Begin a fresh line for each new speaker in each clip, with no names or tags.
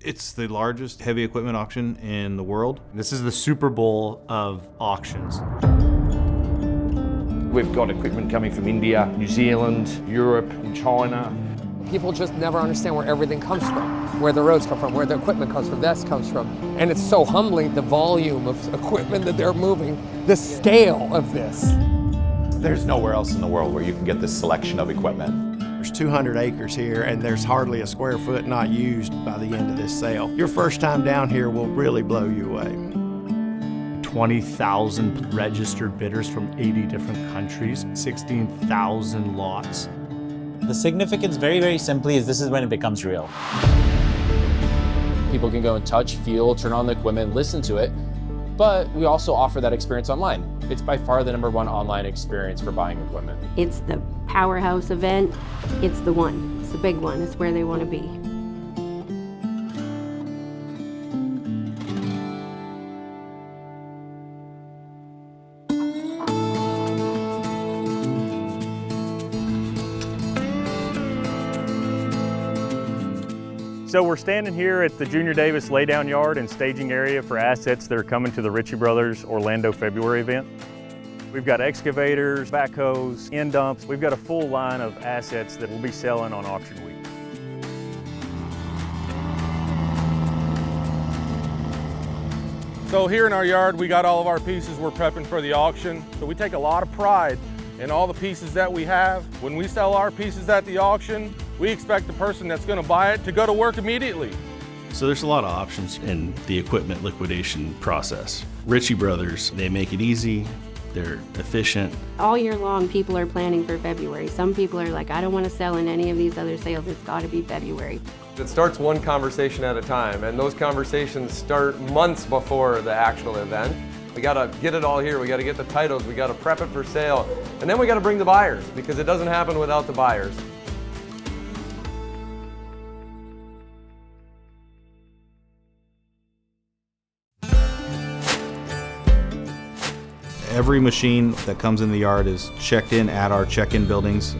It's the largest heavy equipment auction in the world.
This is the Super Bowl of auctions.
We've got equipment coming from India, New Zealand, Europe, and China.
People just never understand where everything comes from, where the roads come from, where the equipment comes from, that comes from. And it's so humbling, the volume of equipment that they're moving, the scale of this.
There's nowhere else in the world where you can get this selection of equipment.
There's 200 acres here, and there's hardly a square foot not used by the end of this sale. Your first time down here will really blow you away.
20,000 registered bidders from 80 different countries, 16,000 lots.
The significance, very, very simply, is this is when it becomes real.
People can go and touch, feel, turn on the equipment, listen to it, but we also offer that experience online. It's by far the #1 online experience for buying equipment.
It's the powerhouse event. It's the one. It's the big one. It's where they want to be.
So we're standing here at the Junior Davis laydown yard and staging area for assets that are coming to the Ritchie Bros Orlando February event. We've got excavators, backhoes, end dumps. We've got a full line of assets that we'll be selling on auction week.
So here in our yard, we got all of our pieces we're prepping for the auction. So we take a lot of pride in all the pieces that we have. When we sell our pieces at the auction, we expect the person that's going to buy it to go to work immediately.
So there's a lot of options in the equipment liquidation process. Ritchie Brothers, they make it easy, they're efficient.
All year long, people are planning for February. Some people are like, I don't want to sell in any of these other sales. It's got to be February.
It starts one conversation at a time, and those conversations start months before the actual event. We gotta get it all here, we gotta get the titles, we gotta prep it for sale, and then we gotta bring the buyers, because it doesn't happen without the buyers.
Every machine that comes in the yard is checked in at our check-in buildings.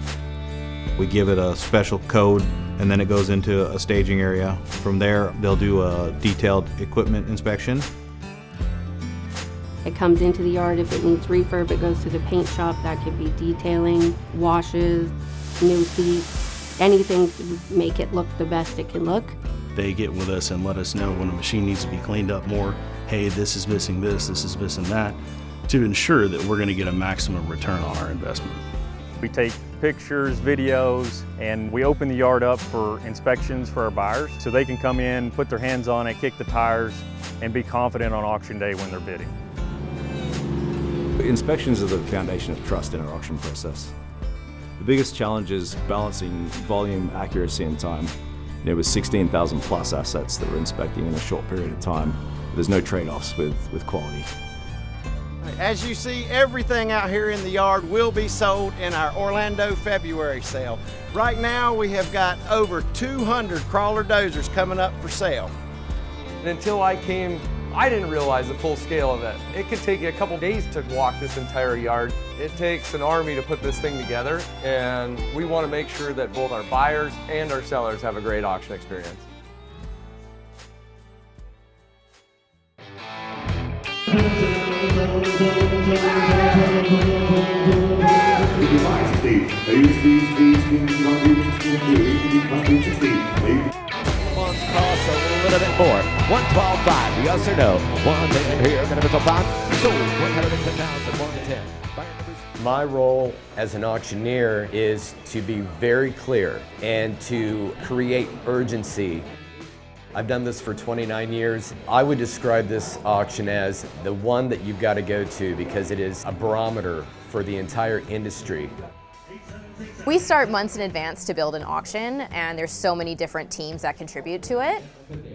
We give it a special code, and then it goes into a staging area. From there, they'll do a detailed equipment inspection.
It comes into the yard. If it needs refurb, it goes to the paint shop. That could be detailing, washes, new seats, anything to make it look the best it can look.
They get with us and let us know when a machine needs to be cleaned up more. Hey, this is missing this is missing that, to ensure that we're going to get a maximum return on our investment.
We take pictures, videos, and we open the yard up for inspections for our buyers so they can come in, put their hands on it, kick the tires, and be confident on auction day when they're bidding.
Inspections are the foundation of trust in our auction process. The biggest challenge is balancing volume, accuracy, and time. There was 16,000 plus assets that we're inspecting in a short period of time. There's no trade-offs with quality.
As you see, everything out here in the yard will be sold in our Orlando February sale. Right now, we have got over 200 crawler dozers coming up for sale.
And until I came, I didn't realize the full scale of it. It could take you a couple days to walk this entire yard. It takes an army to put this thing together, and we want to make sure that both our buyers and our sellers have a great auction experience.
Cross a little bit more. 112.5, yes or no? 1 minute here, going to be five. So 110,000, 110.
My role as an auctioneer is to be very clear and to create urgency. I've done this for 29 years. I would describe this auction as the one that you've got to go to because it is a barometer for the entire industry.
We start months in advance to build an auction, and there's so many different teams that contribute to it.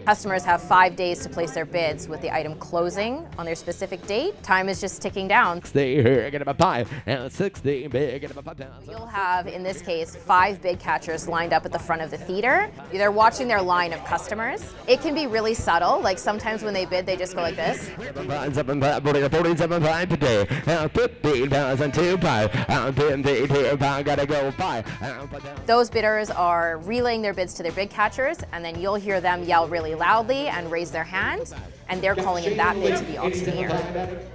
Customers have 5 days to place their bids with the item closing on their specific date. Time is just ticking down. You'll have, in this case, 5 bid catchers lined up at the front of the theater. They're watching their line of customers. It can be really subtle, like sometimes when they bid, they just go like this.
Gotta go buy.
Those bidders are relaying their bids to their bid catchers, and then you'll hear them yell really loudly and raise their hand, and they're calling in that bid to the auctioneer.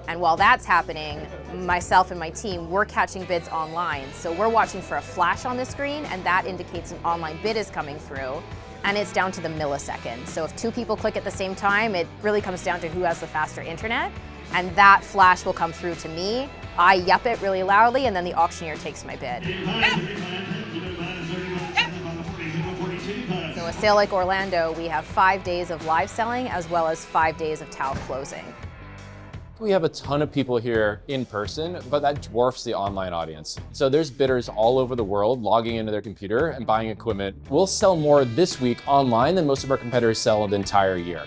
And while that's happening, myself and my team, we're catching bids online. So we're watching for a flash on the screen, and that indicates an online bid is coming through, and it's down to the millisecond. So if two people click at the same time, it really comes down to who has the faster internet, and that flash will come through to me. I yep it really loudly, and then the auctioneer takes my bid. So a sale like Orlando, we have 5 days of live selling as well as 5 days of towel closing.
We have a ton of people here in person, but that dwarfs the online audience. So there's bidders all over the world logging into their computer and buying equipment. We'll sell more this week online than most of our competitors sell the entire year.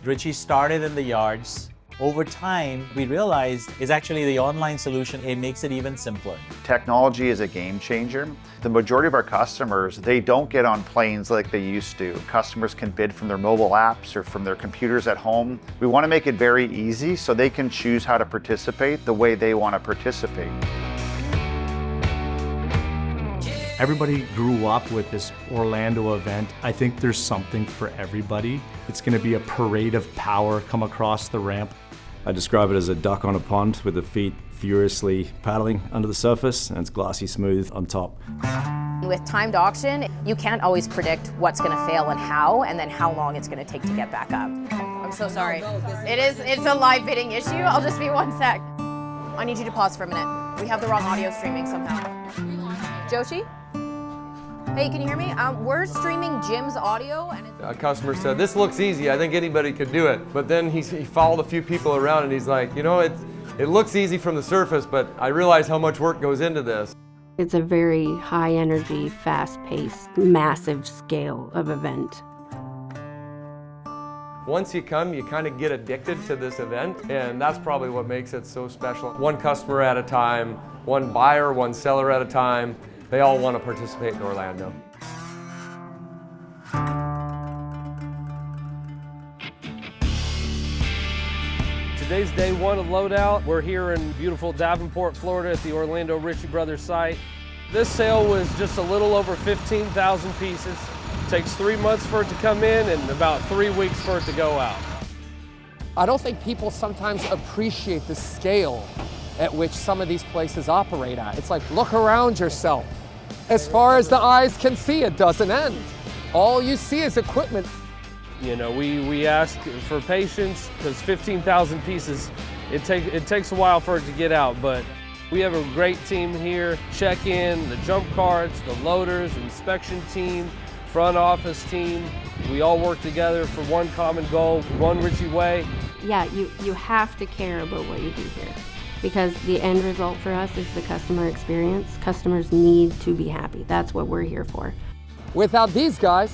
Ritchie started in the yards. Over time, we realized is actually the online solution. It makes it even simpler.
Technology is a game changer. The majority of our customers, they don't get on planes like they used to. Customers can bid from their mobile apps or from their computers at home. We want to make it very easy so they can choose how to participate the way they want to participate.
Everybody grew up with this Orlando event. I think there's something for everybody. It's going to be a parade of power come across the ramp.
I describe it as a duck on a pond with the feet furiously paddling under the surface, and it's glassy smooth on top.
With timed auction, you can't always predict what's going to fail and how, and then how long it's going to take to get back up. I'm so sorry. It's a live bidding issue. I'll just be 1 sec. I need you to pause for a minute. We have the wrong audio streaming somehow. Joshi? Hey, can you hear me? We're streaming Jim's audio, and
A customer said, "This looks easy. I think anybody could do it." But then he followed a few people around, and he's like, "You know, it looks easy from the surface, but I realize how much work goes into this."
It's a very high energy, fast paced, massive scale of event.
Once you come, you kind of get addicted to this event, and that's probably what makes it so special. One customer at a time, one buyer, one seller at a time. They all want to participate in Orlando.
Today's day one of loadout. We're here in beautiful Davenport, Florida at the Orlando Ritchie Bros site. This sale was just a little over 15,000 pieces. It takes 3 months for it to come in and about 3 weeks for it to go out.
I don't think people sometimes appreciate the scale at which some of these places operate at. It's like, look around yourself. As far as the eyes can see, it doesn't end. All you see is equipment.
You know, we ask for patience because 15,000 pieces, it takes a while for it to get out, but we have a great team here. Check-in, the jump carts, the loaders, inspection team, front office team. We all work together for one common goal, one Ritchie way.
Yeah, you have to care about what you do here, because the end result for us is the customer experience. Customers need to be happy. That's what we're here for.
Without these guys,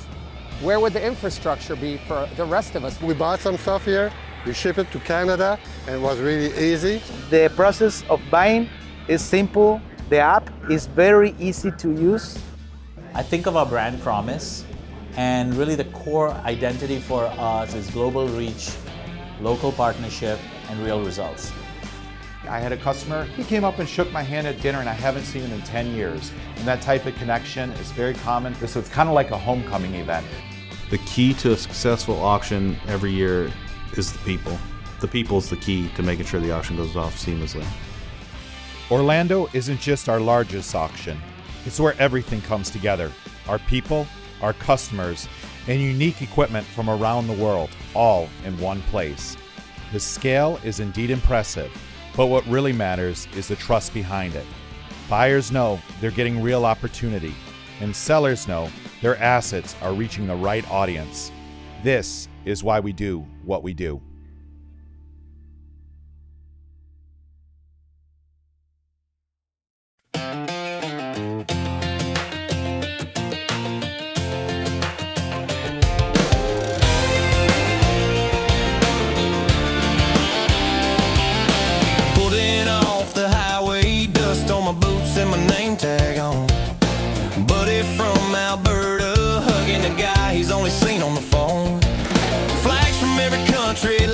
where would the infrastructure be for the rest of us?
We bought some stuff here, we ship it to Canada, and it was really easy.
The process of buying is simple. The app is very easy to use.
I think of our brand promise, and really the core identity for us is global reach, local partnership, and real results.
I had a customer, he came up and shook my hand at dinner, and I haven't seen him in 10 years. And that type of connection is very common. So it's kind of like a homecoming event.
The key to a successful auction every year is the people. The people's the key to making sure the auction goes off seamlessly.
Orlando isn't just our largest auction. It's where everything comes together. Our people, our customers, and unique equipment from around the world, all in one place. The scale is indeed impressive, but what really matters is the trust behind it. Buyers know they're getting real opportunity, and sellers know their assets are reaching the right audience. This is why we do what we do.
He's only seen on the phone. Flags from every country